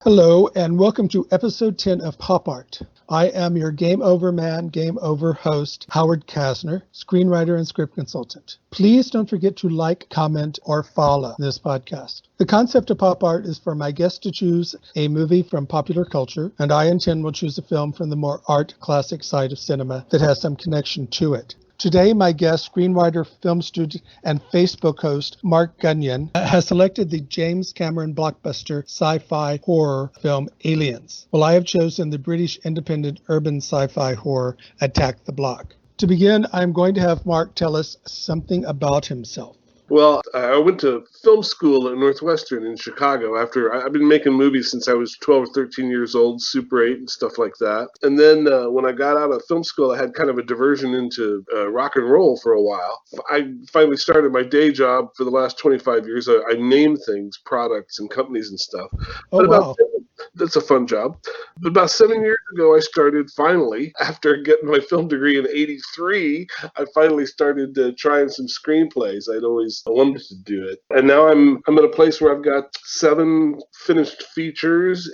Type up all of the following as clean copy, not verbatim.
Hello, and welcome to episode 10 of Pop Art. I am your Game Over Man, Game Over host, Howard Kasner, screenwriter and script consultant. Please don't forget to like, comment, or follow this podcast. The concept of Pop Art is for my guests to choose a movie from popular culture, and I in turn will choose a film from the more art classic side of cinema that has some connection to it. Today, my guest, screenwriter, film student, and Facebook host Mark Gunnion, has selected the James Cameron blockbuster sci-fi horror film Aliens, while I have chosen the British independent urban sci-fi horror Attack the Block. To begin, I'm going to have Mark tell us something about himself. Well, I went to film school at Northwestern in Chicago I've been making movies since I was 12 or 13 years old, Super 8 and stuff like that. And then when I got out of film school, I had kind of a diversion into rock and roll for a while. I finally started my day job for the last 25 years. I named things, products and companies and stuff. Wow. That's a fun job. But about 7 years ago, I started finally, after getting my film degree in 83, I finally started trying some screenplays. I'd always wanted to do it. And now I'm at a place where I've got 7 finished features.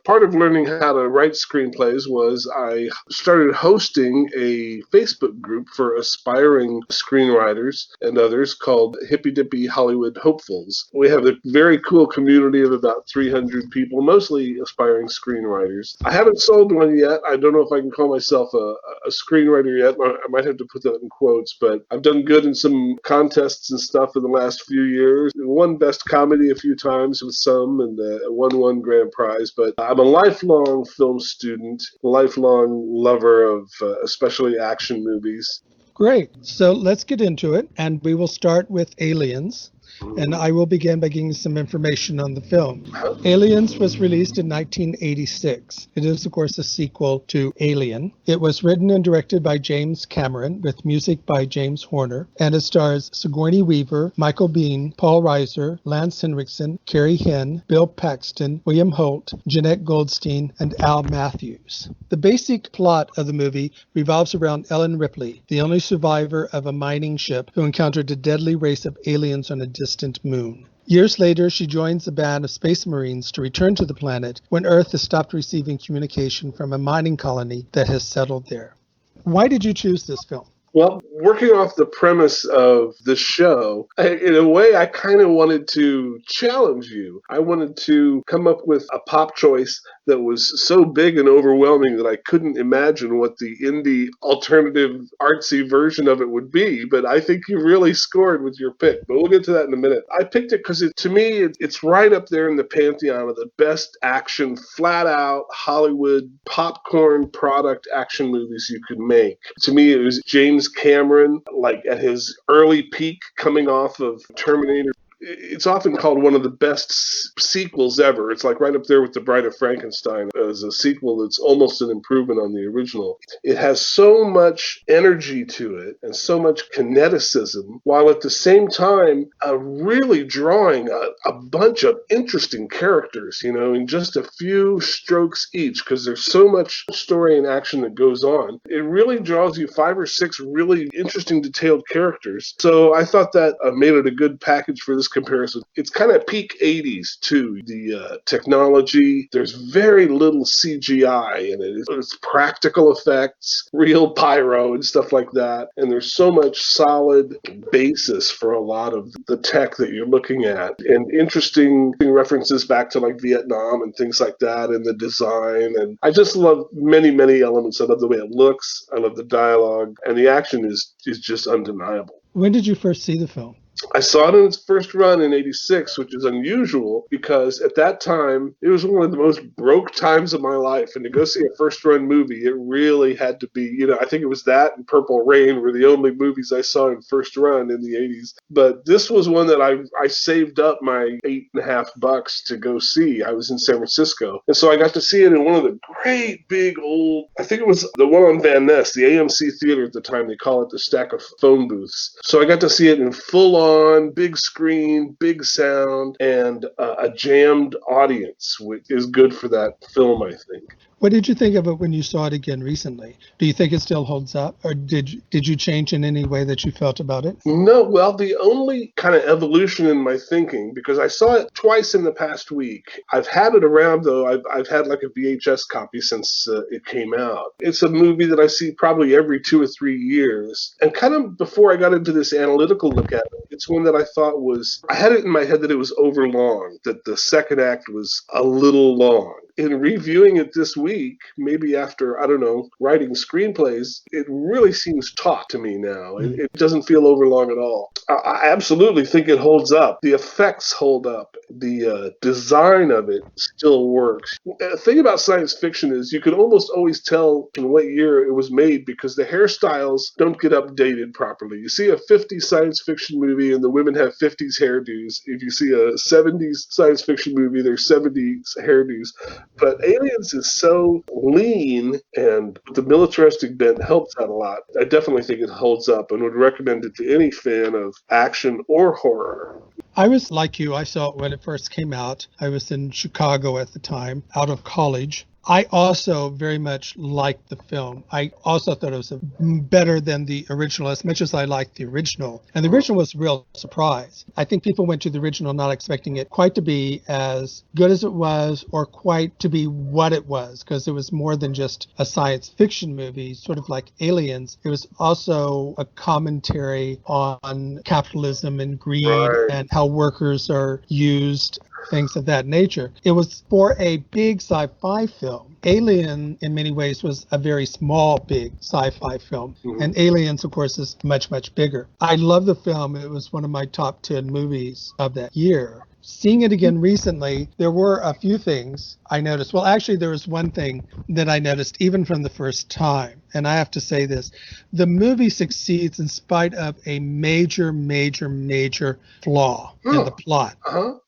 Part of learning how to write screenplays was I started hosting a Facebook group for aspiring screenwriters and others called Hippy Dippy Hollywood Hopefuls. We have a very cool community of about 300 people, mostly aspiring screenwriters. I haven't sold one yet. I don't know if I can call myself a screenwriter yet. I might have to put that in quotes, but I've done good in some contests and stuff in the last few years. Won Best Comedy a few times with some and won one grand prize, but I'm a lifelong film student, lifelong lover of especially action movies. Great. So let's get into it, and we will start with Aliens. And I will begin by giving some information on the film. Aliens was released in 1986. It is, of course, a sequel to Alien. It was written and directed by James Cameron, with music by James Horner, and it stars Sigourney Weaver, Michael Biehn, Paul Reiser, Lance Henriksen, Carrie Henn, Bill Paxton, William Holt, Jeanette Goldstein, and Al Matthews. The basic plot of the movie revolves around Ellen Ripley, the only survivor of a mining ship who encountered a deadly race of aliens on a distant moon. Years later, she joins a band of space marines to return to the planet when Earth has stopped receiving communication from a mining colony that has settled there. Why did you choose this film? Well, working off the premise of the show, in a way, I kind of wanted to challenge you. I wanted to come up with a pop choice that was so big and overwhelming that I couldn't imagine what the indie alternative artsy version of it would be. But I think you really scored with your pick. But we'll get to that in a minute. I picked it because to me, it's right up there in the pantheon of the best action, flat out Hollywood popcorn product action movies you could make. To me, it was James Cameron, like at his early peak coming off of Terminator. It's often called one of the best sequels ever. It's like right up there with The Bride of Frankenstein as a sequel that's almost an improvement on the original. It has so much energy to it and so much kineticism, while at the same time really drawing a bunch of interesting characters, in just a few strokes each, because there's so much story and action that goes on. It really draws you 5 or 6 really interesting, detailed characters. So I thought that made it a good package for this comparison. It's kind of peak 80s too. The technology, there's very little CGI in it. It's practical effects, real pyro and stuff like that. And there's so much solid basis for a lot of the tech that you're looking at. And interesting references back to like Vietnam and things like that, and the design. And I just love many, many elements. I love the way it looks. I love the dialogue. And the action is just undeniable. When did you first see the film? I saw it in its first run in 86, which is unusual because at that time, it was one of the most broke times of my life. And to go see a first run movie, it really had to be, I think it was that and Purple Rain were the only movies I saw in first run in the 80s. But this was one that I saved up my $8.50 to go see. I was in San Francisco. And so I got to see it in one of the great big old, I think it was the one on Van Ness, the AMC theater at the time. They call it the stack of phone booths. So I got to see it in full on, big screen, big sound, and a jammed audience, which is good for that film, I think. What did you think of it when you saw it again recently? Do you think it still holds up, or did you change in any way that you felt about it? No, well, the only kind of evolution in my thinking, because I saw it twice in the past week. I've had it around, though. I've had like a VHS copy since it came out. It's a movie that I see probably every 2 or 3 years. And kind of before I got into this analytical look at it, it's one that I thought was, I had it in my head that it was overlong, that the second act was a little long. In reviewing it this week, maybe after, I don't know, writing screenplays, it really seems taut to me now. It doesn't feel overlong at all. I absolutely think it holds up. The effects hold up. The design of it still works. The thing about science fiction is you can almost always tell in what year it was made because the hairstyles don't get updated properly. You see a 50s science fiction movie and the women have 50s hairdos. If you see a 70s science fiction movie, there's 70s hairdos. But Aliens is so lean, and the militaristic bent helps that a lot. I definitely think it holds up and would recommend it to any fan of action or horror. I was like you. I saw it when it first came out. I was in Chicago at the time, out of college. I also very much liked the film. I also thought it was better than the original, as much as I liked the original. And the original was a real surprise. I think people went to the original not expecting it quite to be as good as it was or quite to be what it was, because it was more than just a science fiction movie, sort of like Aliens. It was also a commentary on capitalism and greed and how workers are used, things of that nature. It was for a big sci-fi film. Alien, in many ways, was a very small, big sci-fi film. And Aliens, of course, is much, much bigger. I love the film. It was one of my top 10 movies of that year. Seeing it again recently, there were a few things I noticed. Well, actually, there was one thing that I noticed even from the first time. And I have to say this. The movie succeeds in spite of a major, major, major flaw in the plot.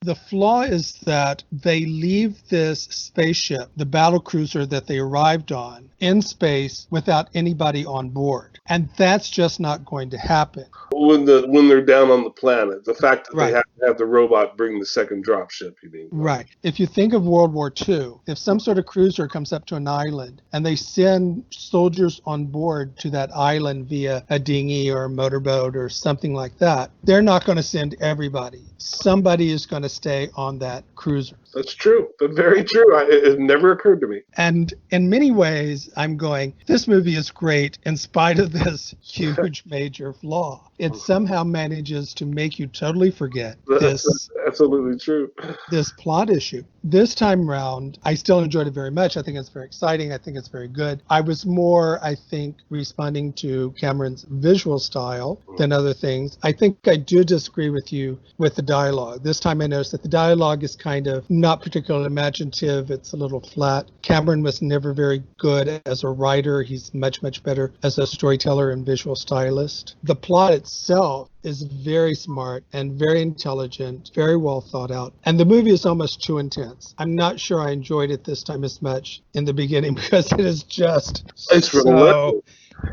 The flaw is that they leave this spaceship, the battle cruiser that they arrived on, in space without anybody on board. And that's just not going to happen. When they're down on the planet, the fact that they have to have the robot bring the second dropship, you mean? Right. If you think of World War II, if some sort of cruiser comes up to an island and they send soldiers on board to that island via a dinghy or a motorboat or something like that, they're not going to send everybody. Somebody is going to stay on that cruiser. That's true. That's very true. It never occurred to me. And in many ways, I'm going, this movie is great in spite of this huge major flaw. It somehow manages to make you totally forget this. That's absolutely true. This plot issue. This time round, I still enjoyed it very much. I think it's very exciting. I think it's very good. I was more, I think, responding to Cameron's visual style than other things. I think I do disagree with you with the dialogue. This time I noticed that the dialogue is kind of not particularly imaginative. It's a little flat. Cameron was never very good as a writer. He's much, much better as a storyteller and visual stylist. The plot itself is very smart and very intelligent, very well thought out. And the movie is almost too intense. I'm not sure I enjoyed it this time as much in the beginning because it is just so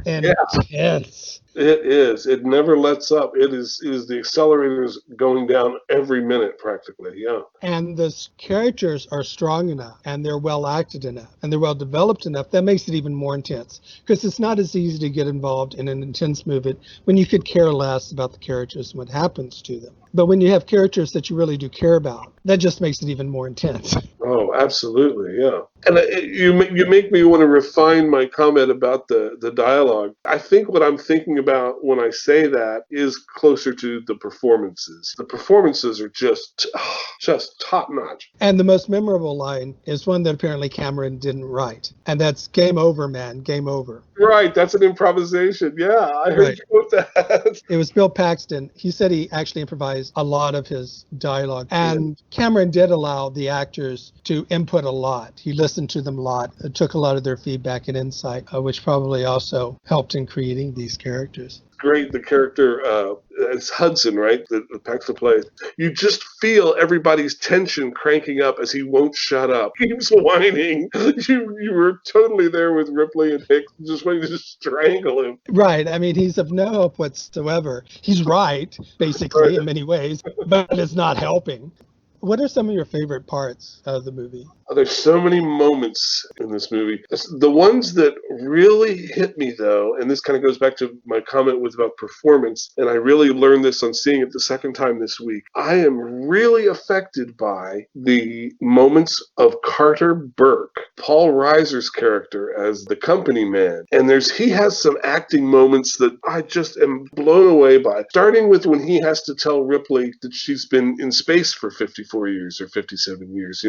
intense. It is. It never lets up. It is the accelerators going down every minute practically. Yeah. And the characters are strong enough and they're well acted enough and they're well developed enough. That makes it even more intense because it's not as easy to get involved in an intense movie when you could care less about the characters and what happens to them. But when you have characters that you really do care about, that just makes it even more intense. Oh, absolutely, yeah. And you make me want to refine my comment about the dialogue. I think what I'm thinking about when I say that is closer to the performances. The performances are just top notch. And the most memorable line is one that apparently Cameron didn't write, and that's "Game over, man, game over." Right, that's an improvisation. Yeah, I heard you quote that. It was Bill Paxton. He said he actually improvised a lot of his dialogue, and Cameron did allow the actors to input a lot. He listened to them a lot, took a lot of their feedback and insight, which probably also helped in creating these characters. Great, the character, it's Hudson, right? The Paxton plays. You just feel everybody's tension cranking up as he won't shut up. He keeps whining. You were totally there with Ripley and Hicks, just wanting to strangle him. Right. I mean, he's of no help whatsoever. He's right, basically, in many ways, but it's not helping. What are some of your favorite parts of the movie? There's so many moments in this movie. The ones that really hit me, though, and this kind of goes back to my comment with about performance, and I really learned this on seeing it the second time this week. I am really affected by the moments of Carter Burke, Paul Reiser's character as the company man. And he has some acting moments that I just am blown away by. Starting with when he has to tell Ripley that she's been in space for 54 years or 57 years,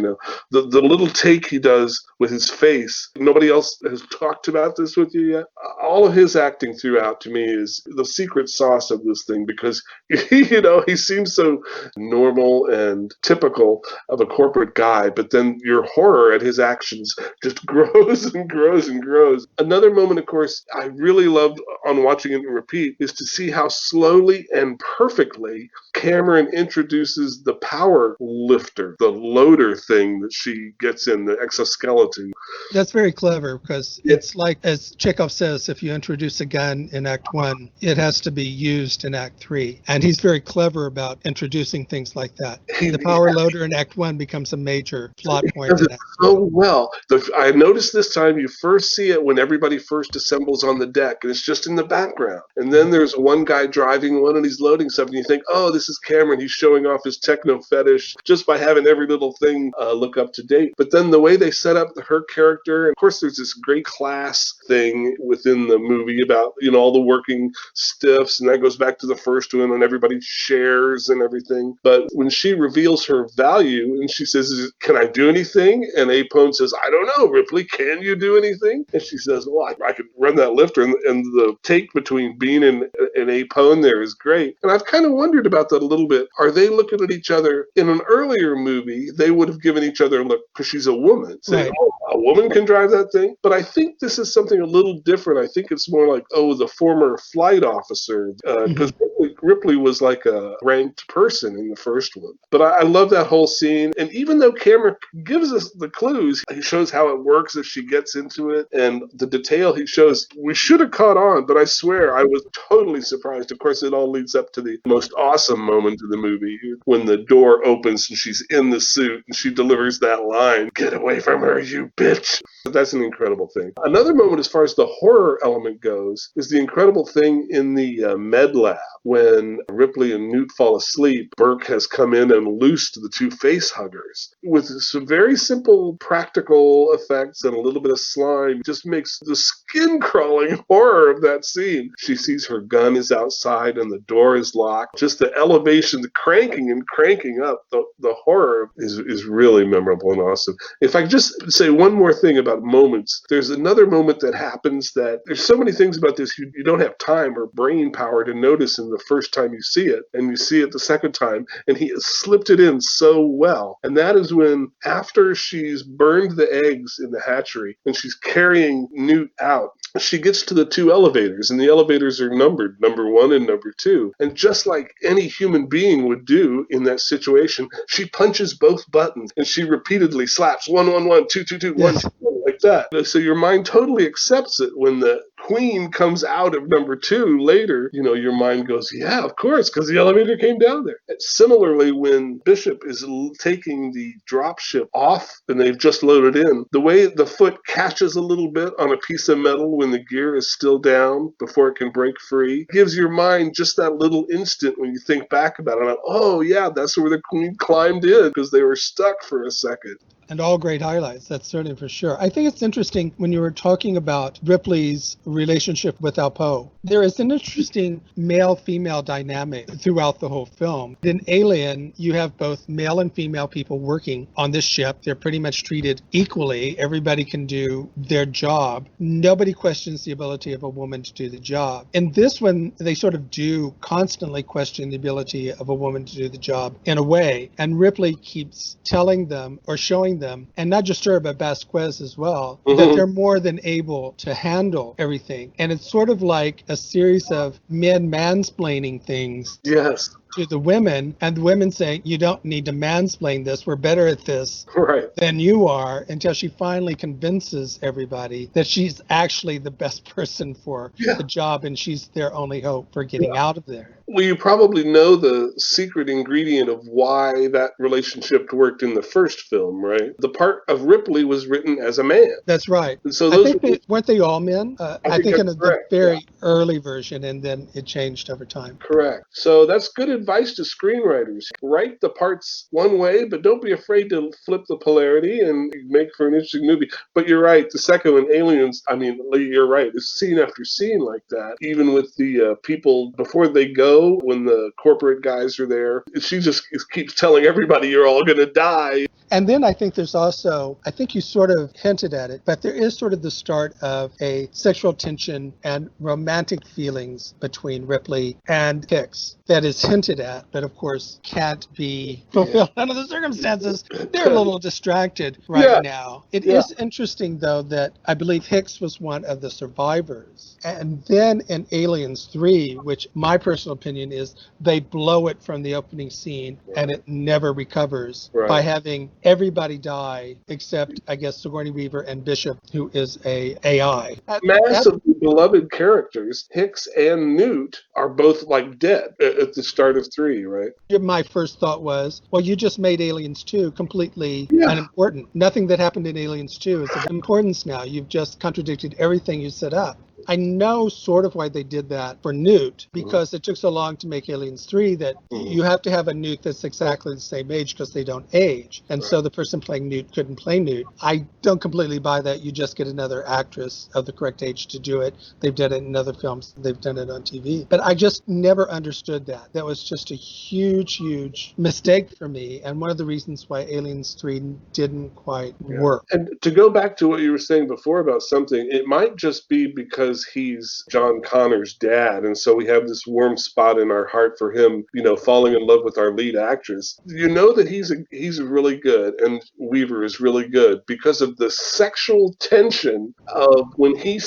the little take he does with his face. Nobody else has talked about this with you yet. All of his acting throughout to me is the secret sauce of this thing, because he seems so normal and typical of a corporate guy, but then your horror at his actions just grows and grows and grows. Another moment, of course, I really loved on watching it in repeat is to see how slowly and perfectly Cameron introduces the power lifter, the loader thing that she gets in, the exoskeleton. That's very clever, because it's like, as Chekhov says, if you introduce a gun in Act 1, it has to be used in Act 3. And he's very clever about introducing things like that. The power loader in Act 1 becomes a major plot point. Does it so well. I noticed this time you first see it when everybody first assembles on the deck, and it's just in the background. And then there's one guy driving one, and he's loading something. You think, oh, this is Cameron. He's showing off his techno fetish just by having every little thing look up to date. But then the way they set up her character, and of course there's this great class thing within the movie about, all the working stiffs, and that goes back to the first one, and everybody shares and everything. But when she reveals her value, and she says, can I do anything? And Apone says, I don't know, Ripley, can you do anything? And she says, well, I could run that lifter. And the take between Bean and Apone there is great. And I've kind of wondered about that a little bit. Are they looking at each other? In an earlier movie, they would have given each other a look because she's a woman. Saying, Right. oh, a woman can drive that thing? But I think this is something a little different. I think it's more like, the former flight officer. Because Ripley was like a ranked person in the first one. But I love that whole scene. And even though Cameron gives us the clues, he shows how it works if she gets into it. And the detail he shows, we should have caught on, but I swear I was totally surprised. Of course, it all leads up to the most awesome moment of the movie when the door opens and she's in the suit and she delivers that line, "Get away from her, you bitch." That's an incredible thing. Another moment as far as the horror element goes is the incredible thing in the med lab when Ripley and Newt fall asleep. Burke has come in and loosed the two face huggers with some very simple practical effects and a little bit of slime. Just makes the skin crawling horror of that scene. She sees her gun is outside and the door is locked. Just the elevation, the cranking and cranking up, the horror is really memorable and awesome. If I just say one more thing about moments, there's another moment that happens that there's so many things about this you don't have time or brain power to notice in the first time you see it, and you see it the second time, and he has slipped it in so well. And that is when, after she's burned the eggs in the hatchery and she's carrying Newt out, she gets to the two elevators, and the elevators are numbered, number 1 and number 2. And just like any human being would do in that situation, she punches both buttons and she repeatedly slaps 111, 222, 122, like that. So your mind totally accepts it. When the Queen comes out of number 2 later, your mind goes, yeah, of course, because the elevator came down there. And similarly, when Bishop is taking the dropship off and they've just loaded in, the way the foot catches a little bit on a piece of metal when the gear is still down before it can break free, gives your mind just that little instant when you think back about it. Oh, yeah, that's where the Queen climbed in because they were stuck for a second. And all great highlights, that's certainly for sure. I think it's interesting when you were talking about Ripley's relationship with Alpo. There is an interesting male-female dynamic throughout the whole film. In Alien, you have both male and female people working on this ship. They're pretty much treated equally. Everybody can do their job. Nobody questions the ability of a woman to do the job. In this one, they sort of do constantly question the ability of a woman to do the job in a way. And Ripley keeps telling them or showing them, and not just her, but Vasquez as well, that they're more than able to handle everything. And it's sort of like a series of men mansplaining things. Yes. to the women, and the women saying, you don't need to mansplain this, we're better at this Right. than you are, until she finally convinces everybody that she's actually the best person for the job and she's their only hope for getting out of there. Well, you probably know the secret ingredient of why that relationship worked in the first film, right? The part of Ripley was written as a man. That's right. And so I those think weren't they all men? I think in that's the correct, very early version, and then it changed over time. correct. So that's good advice to screenwriters. Write the parts one way, but don't be afraid to flip the polarity and make for an interesting movie. But you're right. The second one, Aliens, I mean, you're right. It's scene after scene like that. Even with the people before they go, when the corporate guys are there, she just keeps telling everybody you're all going to die. And then I think there's also, I think you sort of hinted at it, but there is sort of the start of a sexual tension and romantic feelings between Ripley and Hicks that is hinted at, but of course can't be fulfilled under the circumstances. They're a little distracted right now. It is interesting, though, that I believe Hicks was one of the survivors. And then in Aliens 3, which my personal opinion is they blow it from the opening scene and it never recovers by having everybody die except, I guess, Sigourney Weaver and Bishop, who is a AI. Massively beloved characters. Hicks and Newt are both like dead at the start of 3, right? My first thought was, well, you just made Aliens 2 completely unimportant. Nothing that happened in Aliens 2 is of importance now. You've just contradicted everything you set up. I know sort of why they did that for Newt, because it took so long to make Aliens 3 that you have to have a Newt that's exactly the same age because they don't age. And so the person playing Newt couldn't play Newt. I don't completely buy that. You just get another actress of the correct age to do it. They've done it in other films. They've done it on TV. But I just never understood that. That was just a huge, huge mistake for me. And one of the reasons why Aliens 3 didn't quite work. And to go back to what you were saying before about something, it might just be because he's John Connor's dad, and so we have this warm spot in our heart for him, you know, falling in love with our lead actress. You know that he's really good, and Weaver is really good because of the sexual tension of when he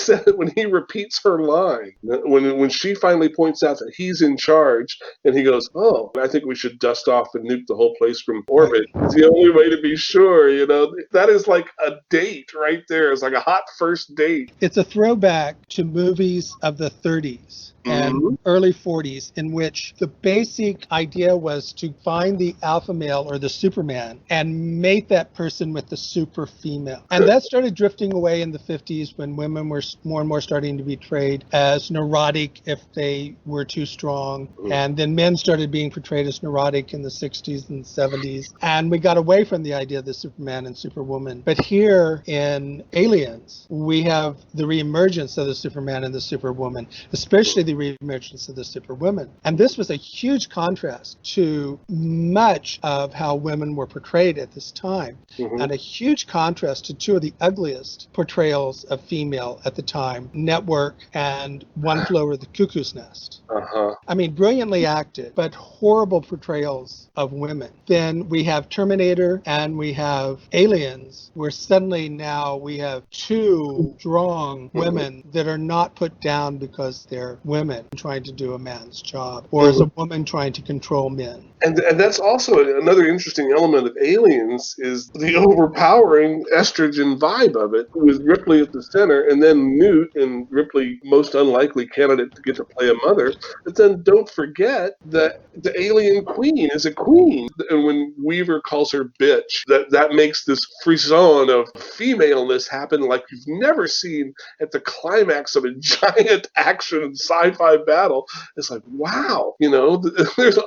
repeats her line, when she finally points out that he's in charge, and he goes, "Oh, I think we should dust off and nuke the whole place from orbit. It's the only way to be sure." You know, that is like a date right there. It's like a hot first date. It's a throwback to movies of the 30s and early 40s, in which the basic idea was to find the alpha male or the Superman and mate that person with the super female. And that started drifting away in the 50s when women were more and more starting to be portrayed as neurotic if they were too strong. And then men started being portrayed as neurotic in the 60s and 70s. And we got away from the idea of the Superman and Superwoman. But here in Aliens, we have the reemergence of the Superman and the Superwoman, especially the reemergence of the Superwoman. And this was a huge contrast to much of how women were portrayed at this time, and a huge contrast to two of the ugliest portrayals of female at the time, Network and One Flew Over the Cuckoo's Nest. I mean, brilliantly acted, but horrible portrayals of women. Then we have Terminator and we have Aliens, where suddenly now we have two strong women that are not put down because they're women trying to do a man's job, or as a woman trying to control men. And that's also another interesting element of Aliens is the overpowering estrogen vibe of it, with Ripley at the center, and then Newt and Ripley, most unlikely candidate to get to play a mother. But then don't forget that the alien queen is a queen. And when Weaver calls her bitch, that makes this frisson of femaleness happen like you've never seen at the climax of a giant action sci-fi battle. It's like, wow, you know, there's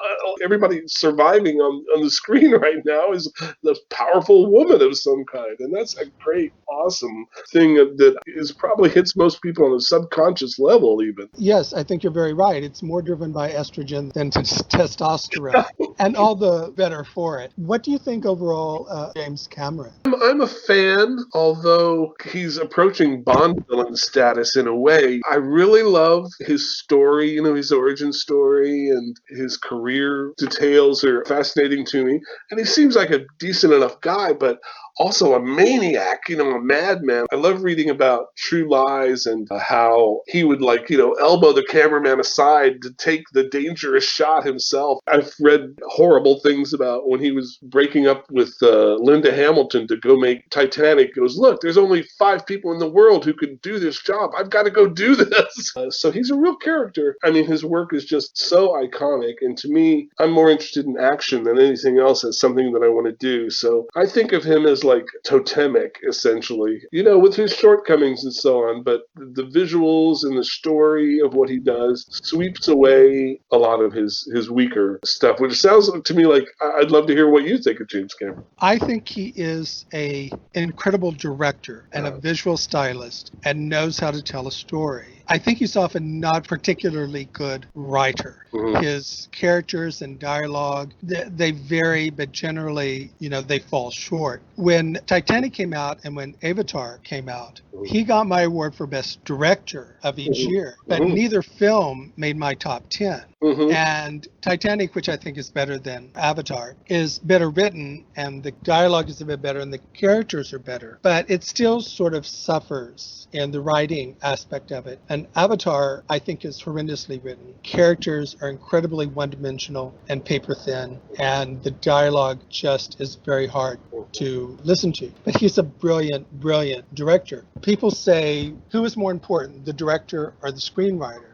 everybody surviving on the screen right now is the powerful woman of some kind, and that's a great, awesome thing that is probably hits most people on a subconscious level even. Yes, I think you're very right. It's more driven by estrogen than testosterone, and all the better for it. What do you think overall, James Cameron? I'm a fan, although he's approaching Bond villain status in a way. I really love his story, you know, his origin story and his career details are fascinating to me. And he seems like a decent enough guy, but also a maniac, a madman. I love reading about True Lies and how he would elbow the cameraman aside to take the dangerous shot himself. I've read horrible things about when he was breaking up with Linda Hamilton to go make Titanic. He goes, look, there's only 5 people in the world who could do this job. I've got to go do this. So he's a real character. I mean, his work is just so iconic. And to me, I'm more interested in action than anything else as something that I want to do. So I think of him as like totemic, essentially, with his shortcomings and so on. But the visuals and the story of what he does sweeps away a lot of his weaker stuff, which sounds to me like I'd love to hear what you think of James Cameron. I think he is an incredible director and a visual stylist and knows how to tell a story. I think he's often not particularly good writer. Mm-hmm. His characters and dialogue, they vary, but generally, they fall short. When Titanic came out and when Avatar came out, he got my award for Best Director of each year, but neither film made my top 10. And Titanic, which I think is better than Avatar, is better written, and the dialogue is a bit better, and the characters are better. But it still sort of suffers in the writing aspect of it. And Avatar, I think, is horrendously written. Characters are incredibly one-dimensional and paper-thin, and the dialogue just is very hard to listen to. But he's a brilliant, brilliant director. People say, who is more important, the director or the screenwriter?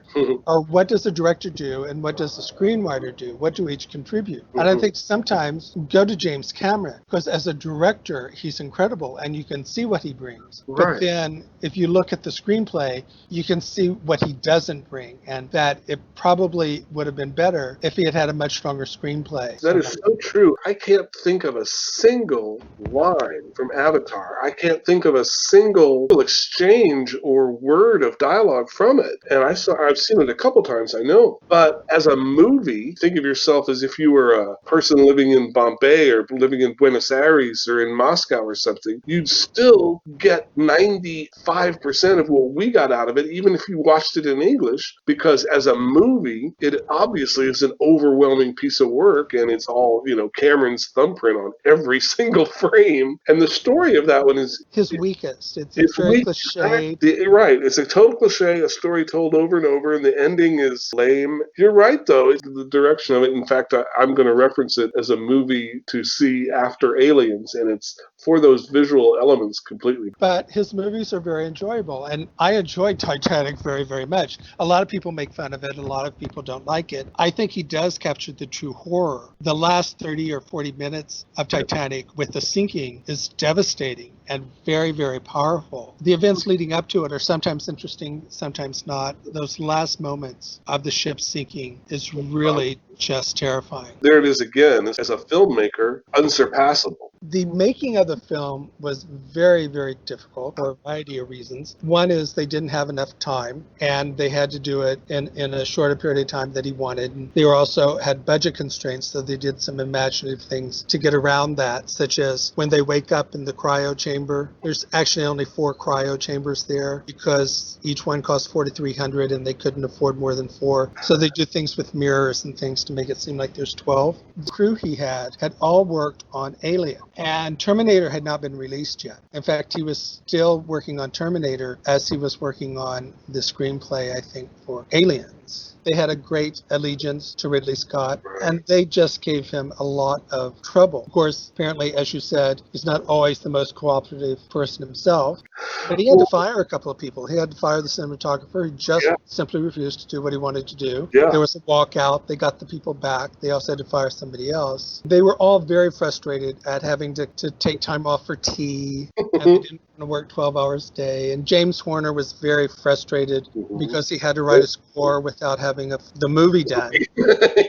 Or what does the director do and what does the screenwriter do? What do each contribute? And I think sometimes go to James Cameron, because as a director, he's incredible and you can see what he brings. Right. But then if you look at the screenplay, you can see what he doesn't bring, and that it probably would have been better if he had had a much stronger screenplay. That is so true. I can't think of a single line from Avatar. I can't think of a single exchange or word of dialogue from it. And I've seen it a couple times, I know. But as a movie, think of yourself as if you were a person living in Bombay or living in Buenos Aires or in Moscow or something. You'd still get 95% of what we got out of it, even if you watched it in English, because as a movie, it obviously is an overwhelming piece of work, and it's all, Cameron's thumbprint on every single frame. And the story of that one is his weakest. It's very cliche. Right. It's a total cliche, a story told over and over, and the ending is lame. You're right, though. It's the direction of it. In fact, I'm going to reference it as a movie to see after Aliens, and it's for those visual elements completely. But his movies are very enjoyable, and I enjoyed Titanic very, very much. A lot of people make fun of it. A lot of people don't like it. I think he does capture the true horror. The last 30 or 40 minutes of Titanic with the sinking is devastating and very, very powerful. The events leading up to it are sometimes interesting, sometimes not. Those last moments of the ship sinking is really just terrifying. There it is again, as a filmmaker, unsurpassable. The making of the film was very, very difficult for a variety of reasons. One is they didn't have enough time, and they had to do it in a shorter period of time that he wanted. And they also had budget constraints, so they did some imaginative things to get around that, such as when they wake up in the cryo chamber, there's actually only 4 cryo chambers there because each one cost $4,300 and they couldn't afford more than 4. So they do things with mirrors and things to make it seem like there's 12. The crew he had all worked on Alien. And Terminator had not been released yet. In fact, he was still working on Terminator as he was working on the screenplay, I think, for Aliens. They had a great allegiance to Ridley Scott, and they just gave him a lot of trouble. Of course, apparently, as you said, he's not always the most cooperative person himself, but he had to fire a couple of people. He had to fire the cinematographer who just simply refused to do what he wanted to do. Yeah. There was a walkout. They got the people back. They also had to fire somebody else. They were all very frustrated at having to take time off for tea, and they didn't want to work 12 hours a day. And James Horner was very frustrated because he had to write a score without having the movie done.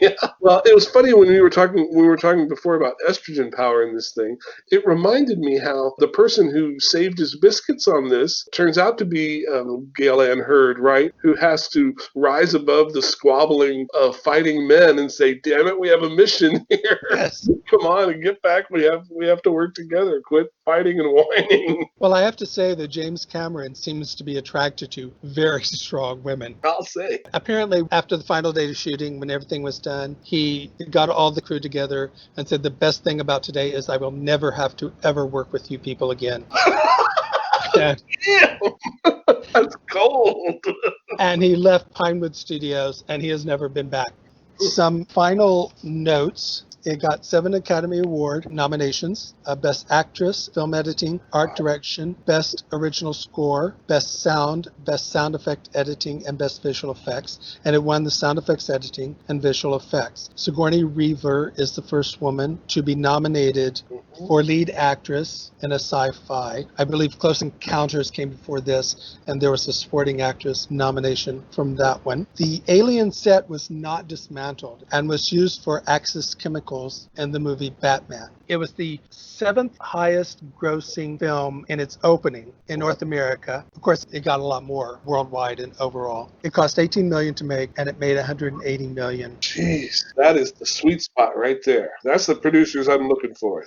Yeah. Well, it was funny when we were talking before about estrogen power in this thing. It reminded me how the person who saved his biscuits on this turns out to be Gail Ann Hurd, right? Who has to rise above the squabbling of fighting men and say, "Damn it, we have a mission here. Yes. Come on and get back. We have to work together. Quit fighting and whining. Well, I have to say that James Cameron seems to be attracted to very strong women. I'll say. Apparently, after the final day of shooting, when everything was done, he got all the crew together and said, the best thing about today is I will never have to ever work with you people again. And, Damn, that's cold. and he left Pinewood Studios, and he has never been back. Some final notes. It got 7 Academy Award nominations, Best Actress, Film Editing, Art Direction, Best Original Score, Best Sound Effect Editing, and Best Visual Effects. And it won the Sound Effects Editing and Visual Effects. Sigourney Weaver is the first woman to be nominated for lead actress in a sci-fi. I believe Close Encounters came before this, and there was a supporting actress nomination from that one. The Alien set was not dismantled and was used for Axis Chemicals in the movie Batman. It was the 7th highest grossing film in its opening in North America. Of course, it got a lot more worldwide and overall. It cost $18 million to make, and it made $180 million. Jeez, that is the sweet spot right there. That's the producers I'm looking for.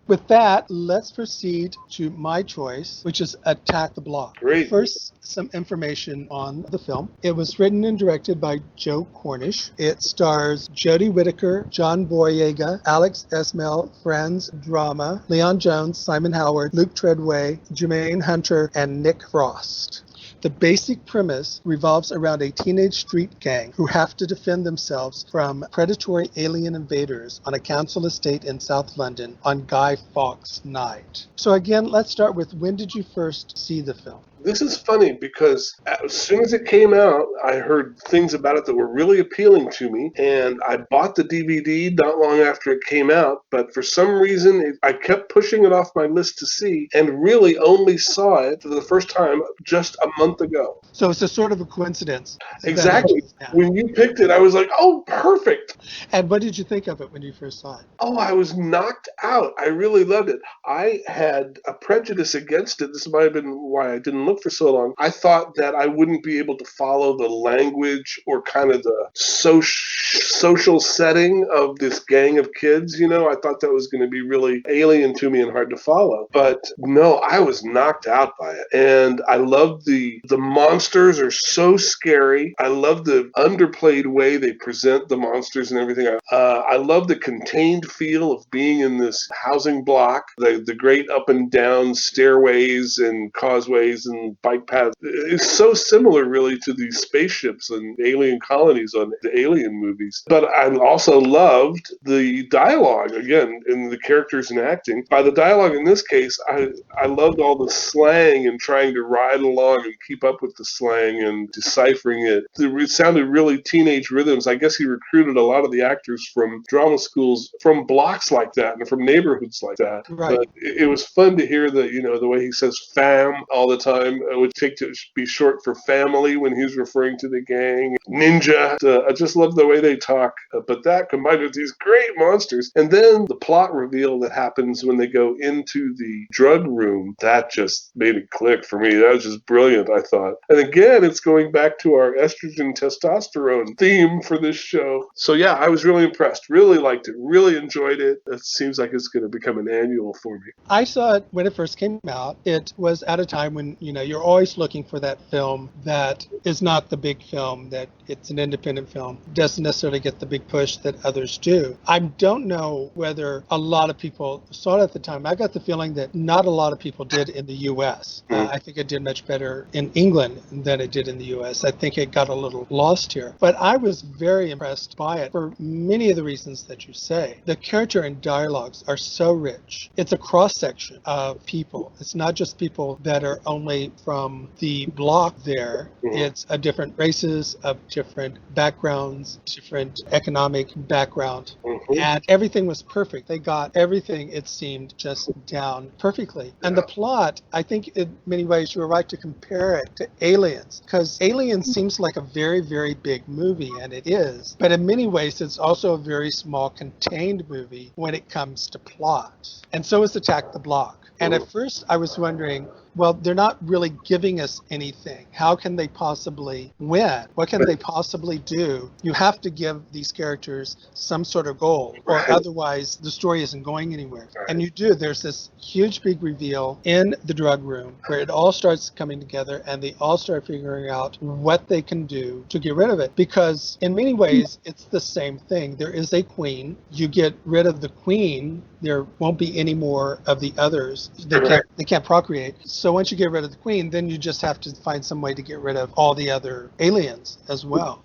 With that, let's proceed to my choice, which is Attack the Block. Great. First, some information on the film. It was written and directed by Joe Cornish. It stars Jodie Whittaker, John Boyega, Alex Esmail, Franz Drama, Leon Jones, Simon Howard, Luke Treadway, Jermaine Hunter, and Nick Frost. The basic premise revolves around a teenage street gang who have to defend themselves from predatory alien invaders on a council estate in South London on Guy Fawkes night. So again, let's start with, when did you first see the film? This is funny because as soon as it came out, I heard things about it that were really appealing to me, and I bought the DVD not long after it came out, but for some reason, I kept pushing it off my list to see, and really only saw it for the first time just a month ago. So it's a sort of a coincidence. Exactly. Yeah. When you picked it, I was like, oh, perfect. And what did you think of it when you first saw it? Oh, I was knocked out. I really loved it. I had a prejudice against it. This might have been why I didn't look for so long. I thought that I wouldn't be able to follow the language or kind of the social setting of this gang of kids. You know, I thought that was going to be really alien to me and hard to follow. But no, I was knocked out by it. And I loved the monsters are so scary. I love the underplayed way they present the monsters and everything. I love the contained feel of being in this housing block, the great up and down stairways and causeways and bike paths. It's so similar, really, to these spaceships and alien colonies on the Alien movies. But I also loved the dialogue, again, in the characters and acting. By the dialogue in this case, I loved all the slang and trying to ride along and keep up with the slang and deciphering it. It sounded really teenage rhythms. I guess he recruited a lot of the actors from drama schools from blocks like that and from neighborhoods like that. Right. But it was fun to hear the way he says fam all the time. It would take to be short for family when he's referring to the gang. Ninja. I just love the way they talk. But that combined with these great monsters. And then the plot reveal that happens when they go into the drug room, that just made it click for me. That was just brilliant, I thought. And again, it's going back to our estrogen testosterone theme for this show. So yeah, I was really impressed. Really liked it. Really enjoyed it. It seems like it's going to become an annual for me. I saw it when it first came out. It was at a time when, you're always looking for that film that is not the big film, that it's an independent film, doesn't necessarily get the big push that others do. I don't know whether a lot of people saw it at the time. I got the feeling that not a lot of people did in the U.S. I think it did much better in England than it did in the U.S. I think it got a little lost here. But I was very impressed by it for many of the reasons that you say. The character and dialogues are so rich. It's a cross-section of people. It's not just people that are only from the block there. It's a different races, of different backgrounds, different economic background. And everything was perfect. They got everything, it seemed, just down perfectly. And the plot, I think in many ways you were right to compare it to Aliens, because Aliens seems like a very, very big movie, and it is. But in many ways, it's also a very small, contained movie when it comes to plot. And so is Attack the Block. And at first, I was wondering, well, they're not really giving us anything. How can they possibly win? What can they possibly do? You have to give these characters some sort of goal, or otherwise the story isn't going anywhere. And you do. There's this huge big reveal in the drug room where it all starts coming together and they all start figuring out what they can do to get rid of it. Because in many ways, it's the same thing. There is a queen. You get rid of the queen, there won't be any more of the others. They can't procreate. So once you get rid of the queen, then you just have to find some way to get rid of all the other aliens as well.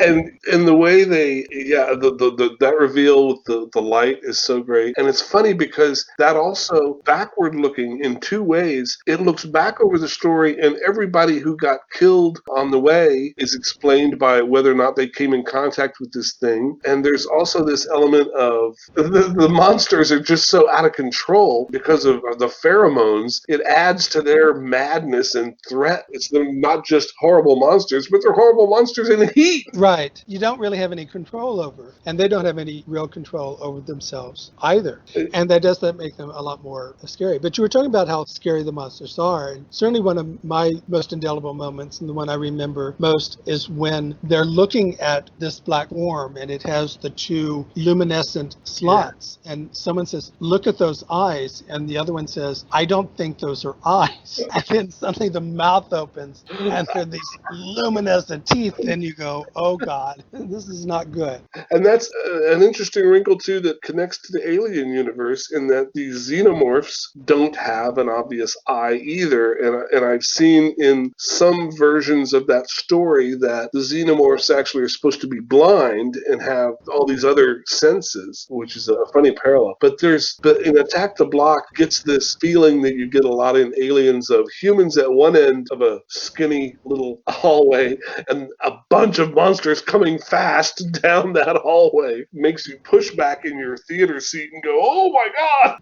And the way that reveal with the light is so great. And it's funny because that also backward looking in two ways. It looks back over the story, and everybody who got killed on the way is explained by whether or not they came in contact with this thing. And there's also this element of the monsters are just so out of control because of the pheromones. It adds to their madness and threat. It's they're not just horrible monsters, but they're horrible monsters in heat. Right. You don't really have any control over, and they don't have any real control over themselves either. And that does make them a lot more scary. But you were talking about how scary the monsters are. And certainly one of my most indelible moments, and the one I remember most, is when they're looking at this black worm and it has the two luminescent slots. Yeah. And someone says, "Look at those eyes." And the other one says, "I don't think those are eyes." And then suddenly the mouth opens and there are these luminescent teeth, and you go, "Oh God, this is not good." And that's an interesting wrinkle too that connects to the Alien universe, in that these xenomorphs don't have an obvious eye either. And I've seen in some versions of that story that the xenomorphs actually are supposed to be blind and have all these other senses, which is a funny parallel. But in Attack the Block gets this feeling that you get a lot in Aliens of humans at one end of a skinny little hallway and a bunch of monsters coming fast down that hallway. Makes you push back in your theater seat and go, "Oh my God!"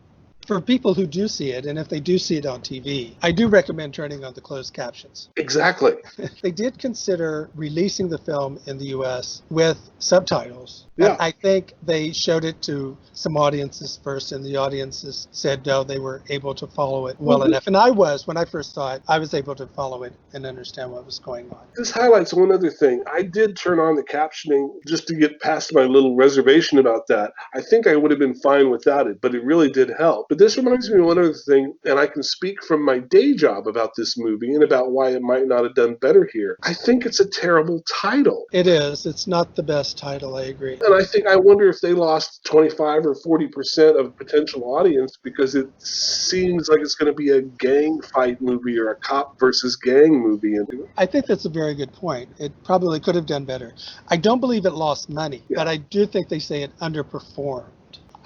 For people who do see it, and if they do see it on TV, I do recommend turning on the closed captions. Exactly. They did consider releasing the film in the U.S. with subtitles. Yeah. And I think they showed it to some audiences first, and the audiences said no, they were able to follow it well enough. And when I first saw it, I was able to follow it and understand what was going on. This highlights one other thing. I did turn on the captioning just to get past my little reservation about that. I think I would have been fine without it, but it really did help. But this reminds me of one other thing, and I can speak from my day job about this movie and about why it might not have done better here. I think it's a terrible title. It is. It's not the best title, I agree. And I wonder if they lost 25 or 40% of potential audience because it seems like it's going to be a gang fight movie or a cop versus gang movie. I think that's a very good point. It probably could have done better. I don't believe it lost money, but I do think they say it underperformed.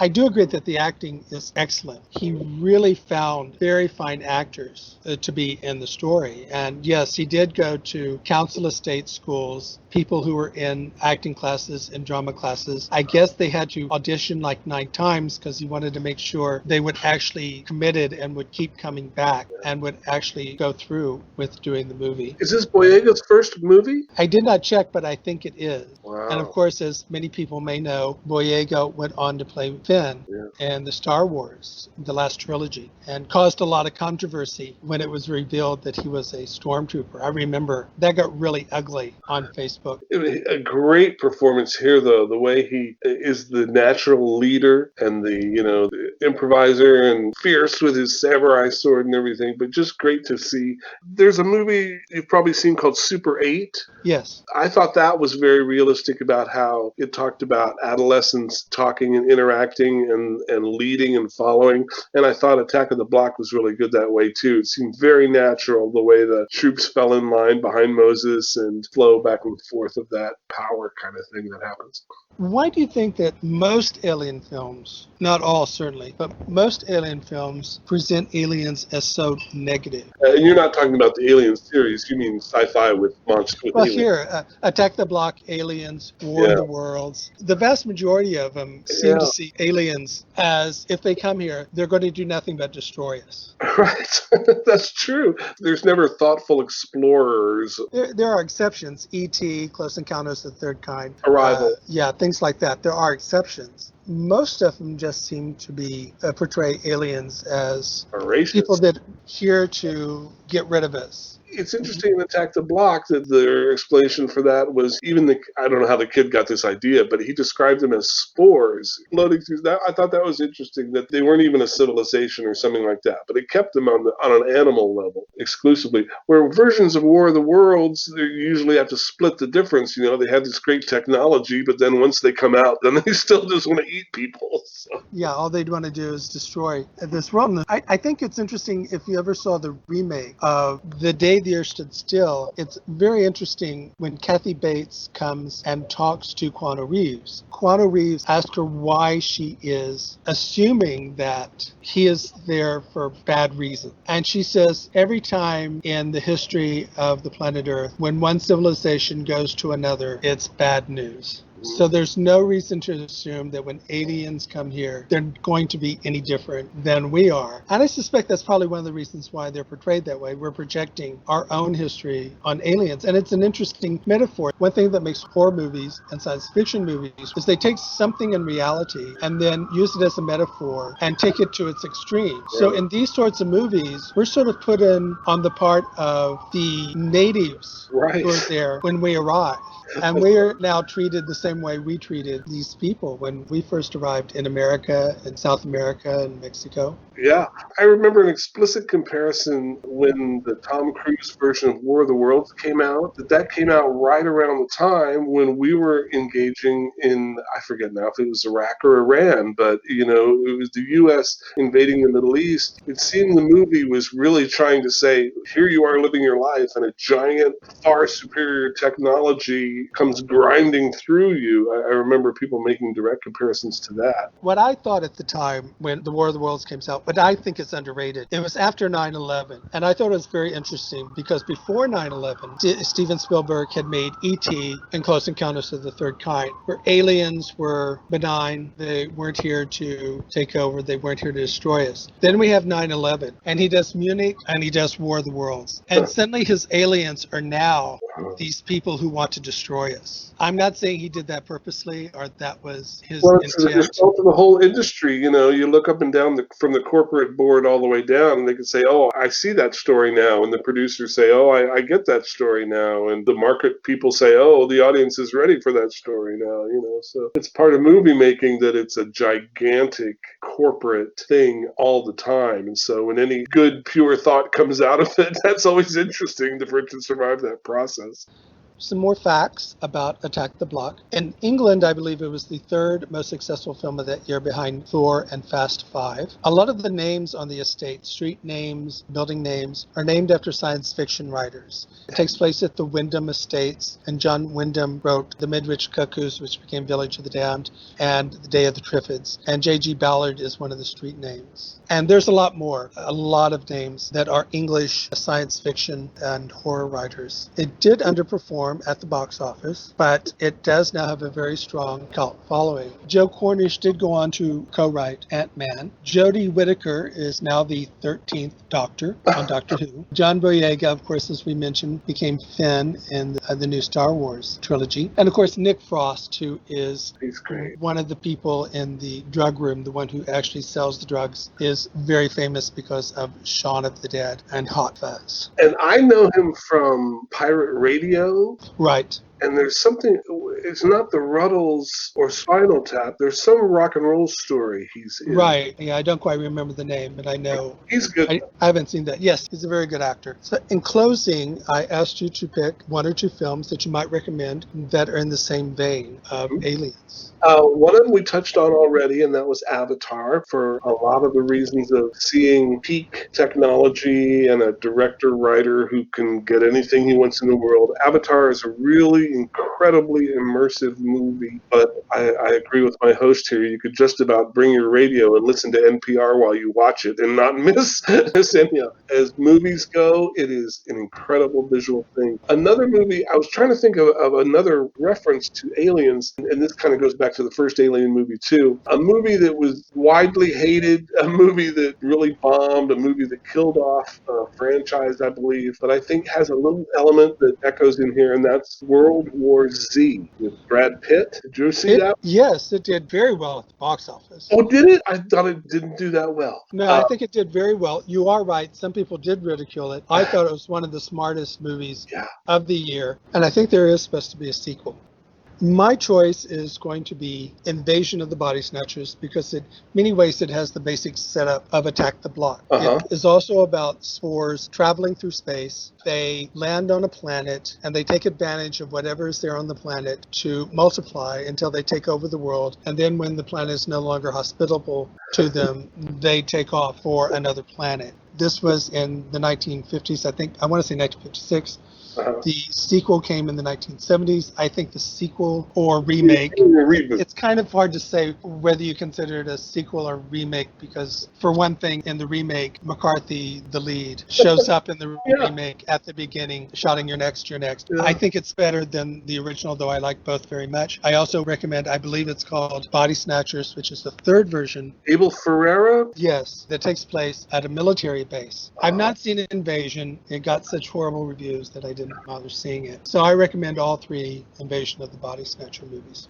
I do agree that the acting is excellent. He really found very fine actors to be in the story. And yes, he did go to Council Estate schools, people who were in acting classes and drama classes. I guess they had to audition like 9 times because he wanted to make sure they would actually committed and would keep coming back and would actually go through with doing the movie. Is this Boyega's first movie? I did not check, but I think it is. Wow. And of course, as many people may know, Boyega went on to play Finn in the Star Wars, the last trilogy, and caused a lot of controversy when it was revealed that he was a stormtrooper. I remember that got really ugly on Facebook. A great performance here, though. The way he is the natural leader and the improviser and fierce with his samurai sword and everything, but just great to see. There's a movie you've probably seen called Super 8. Yes. I thought that was very realistic about how it talked about adolescents talking and interacting and leading and following. And I thought Attack of the Block was really good that way, too. It seemed very natural, the way the troops fell in line behind Moses and flow back and forth of that power kind of thing that happens. Why do you think that most alien films, not all certainly, but most alien films present aliens as so negative? And you're not talking about the Alien series. You mean sci-fi with monsters with aliens. Here, Attack the Block, Aliens, War of the Worlds. The vast majority of them seem to see aliens as, if they come here, they're going to do nothing but destroy us. Right. That's true. There's never thoughtful explorers. There are exceptions. E.T., Close Encounters of the Third Kind. Arrival. Things like that. There are exceptions. most of them just seem to be portray aliens as people Racist. that are here to get rid of us. It's interesting in Attack the Block that their explanation for that was I don't know how the kid got this idea, but he described them as spores floating through that. I thought that was interesting that they weren't even a civilization or something like that, but it kept them on an animal level exclusively. Where versions of War of the Worlds, they usually have to split the difference. They have this great technology, but then once they come out, then they still just want to eat people. So. Yeah, all they'd want to do is destroy this world. And I think it's interesting if you ever saw the remake of The Day the Earth Stood Still. It's very interesting when Kathy Bates comes and talks to Keanu Reeves. Keanu Reeves asks her why she is assuming that he is there for bad reason. And she says every time in the history of the planet Earth, when one civilization goes to another, it's bad news. So there's no reason to assume that when aliens come here, they're going to be any different than we are. And I suspect that's probably one of the reasons why they're portrayed that way. We're projecting our own history on aliens. And it's an interesting metaphor. One thing that makes horror movies and science fiction movies is they take something in reality and then use it as a metaphor and take it to its extreme. So in these sorts of movies, we're sort of put in on the part of the natives who are there when we arrive. And we are now treated the same way we treated these people when we first arrived in America and South America and Mexico. Yeah, I remember an explicit comparison when the Tom Cruise version of War of the Worlds came out, that came out right around the time when we were engaging in, I forget now if it was Iraq or Iran, but, it was the U.S. invading the Middle East. It seemed the movie was really trying to say, here you are living your life and a giant, far superior technology comes grinding through you. I remember people making direct comparisons to that. What I thought at the time when the War of the Worlds came out, but I think it's underrated, it was after 9/11. And I thought it was very interesting because before 9/11, Steven Spielberg had made E.T. and Close Encounters of the Third Kind, where aliens were benign. They weren't here to take over. They weren't here to destroy us. Then we have 9/11, and he does Munich, and he does War of the Worlds. And suddenly his aliens are now these people who want to destroy us. I'm not saying he did that purposely or that was his intent. It's the result of the whole industry. You look up and down from the corporate board all the way down, and they can say, oh, I see that story now. And the producers say, oh, I get that story now. And the market people say, oh, the audience is ready for that story now. So it's part of movie making that it's a gigantic corporate thing all the time. And so when any good, pure thought comes out of it, that's always interesting for it to survive that process. Some more facts about Attack the Block. In England, I believe it was the third most successful film of that year behind Thor and Fast 5. A lot of the names on the estate, street names, building names, are named after science fiction writers. It takes place at the Wyndham Estates, and John Wyndham wrote The Midwich Cuckoos, which became Village of the Damned, and The Day of the Triffids. And J.G. Ballard is one of the street names. And there's a lot more, a lot of names that are English science fiction and horror writers. It did underperform at the box office, but it does now have a very strong cult following. Joe Cornish did go on to co-write Ant-Man. Jodie Whittaker is now the 13th Doctor on Doctor Who. John Boyega, of course, as we mentioned, became Finn in the new Star Wars trilogy. And of course, Nick Frost, who is one of the people in the drug room, the one who actually sells the drugs, is very famous because of Shaun of the Dead and Hot Fuzz. And I know him from Pirate Radio. Right. And there's something, it's not the Ruddles or Spinal Tap. There's some rock and roll story he's in. Right. Yeah, I don't quite remember the name, but I know. He's good. I haven't seen that. Yes, he's a very good actor. So in closing, I asked you to pick one or two films that you might recommend that are in the same vein of aliens. One of them we touched on already, and that was Avatar, for a lot of the reasons of seeing peak technology and a director-writer who can get anything he wants in the world. Avatar is a really incredibly immersive movie, but I agree with my host here. You could just about bring your radio and listen to NPR while you watch it and not miss any. As movies go, it is an incredible visual thing. Another movie, I was trying to think of another reference to aliens, and this kind of goes back to the first Alien movie too. A movie that was widely hated, a movie that really bombed, a movie that killed off a franchise, I believe, but I think has a little element that echoes in here, and that's World War Z. with Brad Pitt. Did you see that? Yes, it did very well at the box office. Oh, did it? I thought it didn't do that well. No, I think it did very well. You are right. Some people did ridicule it. I thought it was one of the smartest movies Yeah. of the year. And I think there is supposed to be a sequel. My choice is going to be Invasion of the Body Snatchers because in many ways it has the basic setup of Attack the Block. It is also about spores traveling through space. They land on a planet and they take advantage of whatever is there on the planet to multiply until they take over the world. And then when the planet is no longer hospitable to them, they take off for another planet. This was in the 1950s, I want to say 1956. The sequel came in the 1970s. I think the sequel or remake, it's kind of hard to say whether you consider it a sequel or remake because, for one thing, in the remake, McCarthy, the lead, shows up in the remake at the beginning, shouting, "You're next, you're next." Yeah. I think it's better than the original, though I like both very much. I also recommend, I believe it's called Body Snatchers, which is the third version. Abel Ferrara? Yes, that takes place at a military base. I've not seen Invasion. It got such horrible reviews that I didn't bother seeing it. So I recommend all three Invasion of the Body Snatcher movies.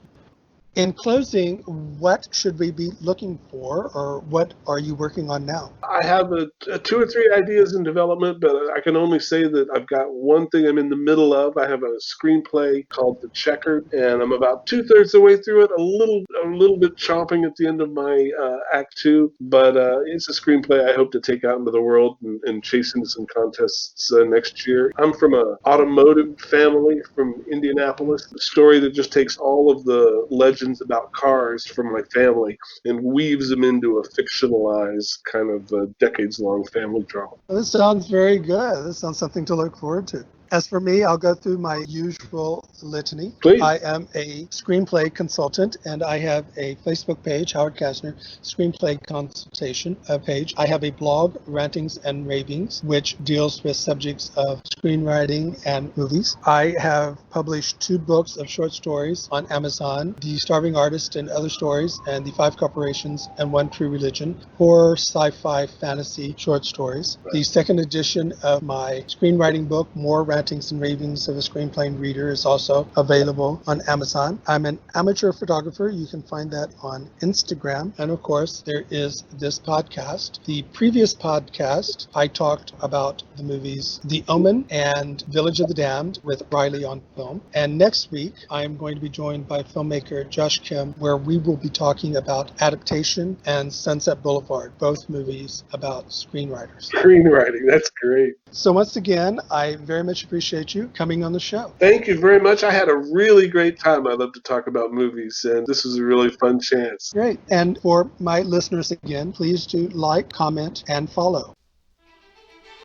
In closing, what should we be looking for, or what are you working on now? I have a 2 or 3 ideas in development, but I can only say that I've got one thing I'm in the middle of. I have a screenplay called The Checkered, and I'm about 2/3 the way through it, a little bit chomping at the end of my Act 2, but it's a screenplay I hope to take out into the world and chase into some contests next year. I'm from an automotive family from Indianapolis, a story that just takes all of the legends about cars from my family and weaves them into a fictionalized kind of decades-long family drama. Well, this sounds very good. This sounds something to look forward to. As for me, I'll go through my usual litany. Please. I am a screenplay consultant, and I have a Facebook page, Howard Kastner, Screenplay Consultation page. I have a blog, Rantings and Ravings, which deals with subjects of screenwriting and movies. I have published 2 books of short stories on Amazon, The Starving Artist and Other Stories, and The 5 Corporations and One True Religion, horror, sci-fi, fantasy short stories. The second edition of my screenwriting book, More Rantings and Ravings of a Screenplay Reader, is also available on Amazon. I'm an amateur photographer. You can find that on Instagram. And of course, there is this podcast. The previous podcast, I talked about the movies The Omen and Village of the Damned with Riley on Film. And next week, I'm going to be joined by filmmaker Josh Kim, where we will be talking about Adaptation and Sunset Boulevard, both movies about screenwriters. Screenwriting, that's great. So once again, I very much appreciate you coming on the show. Thank you very much. I had a really great time. I love to talk about movies, and this was a really fun chance. Great. And for my listeners again, please do like, comment, and follow.